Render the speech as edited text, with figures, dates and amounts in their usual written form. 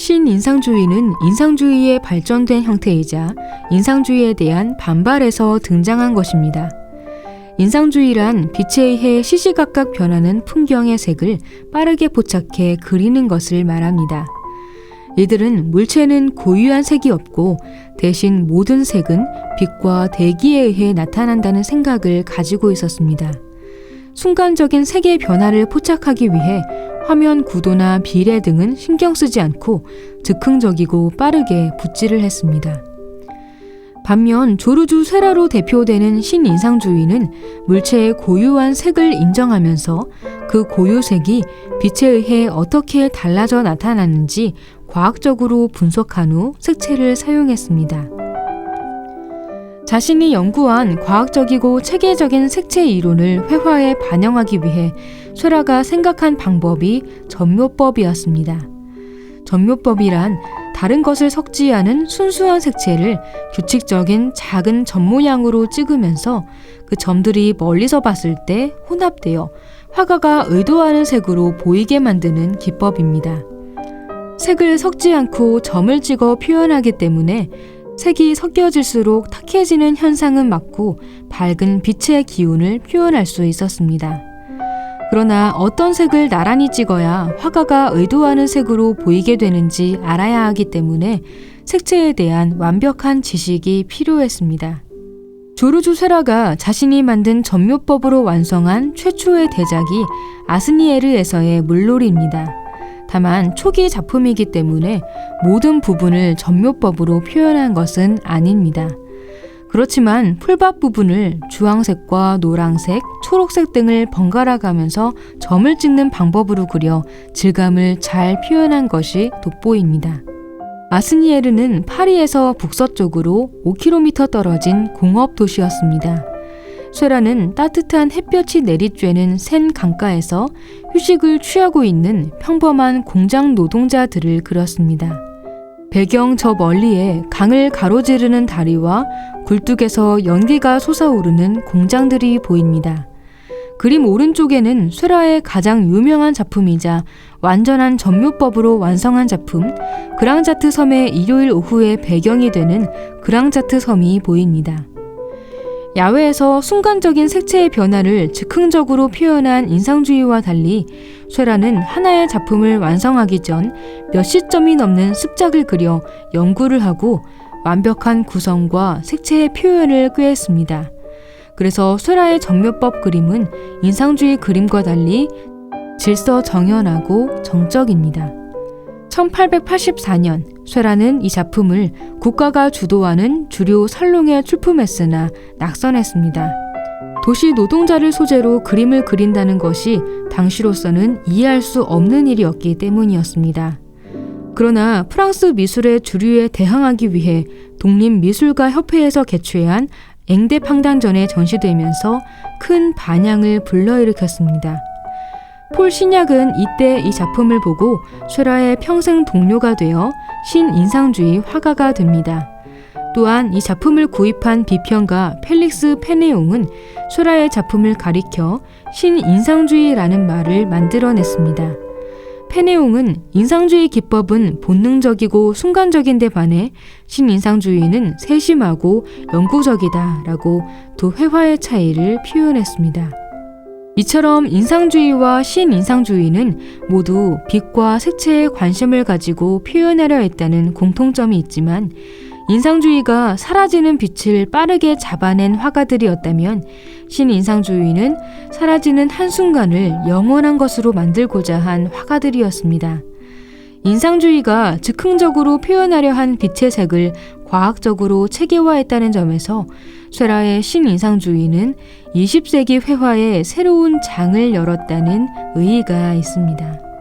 신인상주의는 인상주의의 발전된 형태이자 인상주의에 대한 반발에서 등장한 것입니다. 인상주의란 빛에 의해 시시각각 변하는 풍경의 색을 빠르게 포착해 그리는 것을 말합니다. 이들은 물체는 고유한 색이 없고 대신 모든 색은 빛과 대기에 의해 나타난다는 생각을 가지고 있었습니다. 순간적인 색의 변화를 포착하기 위해 화면 구도나 비례 등은 신경 쓰지 않고 즉흥적이고 빠르게 붓질을 했습니다. 반면 조르주 쇠라로 대표되는 신인상주의는 물체의 고유한 색을 인정하면서 그 고유색이 빛에 의해 어떻게 달라져 나타나는지 과학적으로 분석한 후 색채를 사용했습니다. 자신이 연구한 과학적이고 체계적인 색채 이론을 회화에 반영하기 위해 쇠라가 생각한 방법이 점묘법이었습니다. 점묘법이란 다른 것을 섞지않은 순수한 색채를 규칙적인 작은 점 모양으로 찍으면서 그 점들이 멀리서 봤을 때 혼합되어 화가가 의도하는 색으로 보이게 만드는 기법입니다. 색을 섞지 않고 점을 찍어 표현하기 때문에 색이 섞여질수록 탁해지는 현상은 막고 밝은 빛의 기운을 표현할 수 있었습니다. 그러나 어떤 색을 나란히 찍어야 화가가 의도하는 색으로 보이게 되는지 알아야 하기 때문에 색채에 대한 완벽한 지식이 필요했습니다. 조르주 쇠라가 자신이 만든 점묘법으로 완성한 최초의 대작이 아스니에르에서의 물놀이입니다. 다만 초기 작품이기 때문에 모든 부분을 점묘법으로 표현한 것은 아닙니다. 그렇지만 풀밭 부분을 주황색과 노란색, 초록색 등을 번갈아 가면서 점을 찍는 방법으로 그려 질감을 잘 표현한 것이 돋보입니다. 아스니에르는 파리에서 북서쪽으로 5km 떨어진 공업 도시였습니다. 쇠라는 따뜻한 햇볕이 내리쬐는 센 강가에서 휴식을 취하고 있는 평범한 공장 노동자들을 그렸습니다. 배경 저 멀리에 강을 가로지르는 다리와 굴뚝에서 연기가 솟아오르는 공장들이 보입니다. 그림 오른쪽에는 쇠라의 가장 유명한 작품이자 완전한 점묘법으로 완성한 작품 그랑자트 섬의 일요일 오후의 배경이 되는 그랑자트 섬이 보입니다. 야외에서 순간적인 색채의 변화를 즉흥적으로 표현한 인상주의와 달리 쇠라는 하나의 작품을 완성하기 전 몇 시점이 넘는 습작을 그려 연구를 하고 완벽한 구성과 색채의 표현을 꾀했습니다. 그래서 쇠라의 점묘법 그림은 인상주의 그림과 달리 질서정연하고 정적입니다. 1884년 쇠라는 이 작품을 국가가 주도하는 주류 살롱에 출품했으나 낙선했습니다. 도시 노동자를 소재로 그림을 그린다는 것이 당시로서는 이해할 수 없는 일이었기 때문이었습니다. 그러나 프랑스 미술의 주류에 대항하기 위해 독립미술가협회에서 개최한 앵대팡단전에 전시되면서 큰 반향을 불러일으켰습니다. 폴 시냑은 이때 이 작품을 보고 쇠라의 평생 동료가 되어 신인상주의 화가가 됩니다. 또한 이 작품을 구입한 비평가 펠릭스 페네옹은 쇠라의 작품을 가리켜 신인상주의라는 말을 만들어냈습니다. 페네옹은 인상주의 기법은 본능적이고 순간적인데 반해 신인상주의는 세심하고 영구적이다 라고 두 회화의 차이를 표현했습니다. 이처럼 인상주의와 신인상주의는 모두 빛과 색채에 관심을 가지고 표현하려 했다는 공통점이 있지만 인상주의가 사라지는 빛을 빠르게 잡아낸 화가들이었다면 신인상주의는 사라지는 한순간을 영원한 것으로 만들고자 한 화가들이었습니다. 인상주의가 즉흥적으로 표현하려 한 빛의 색을 과학적으로 체계화했다는 점에서 쇠라의 신인상주의는 20세기 회화의 새로운 장을 열었다는 의의가 있습니다.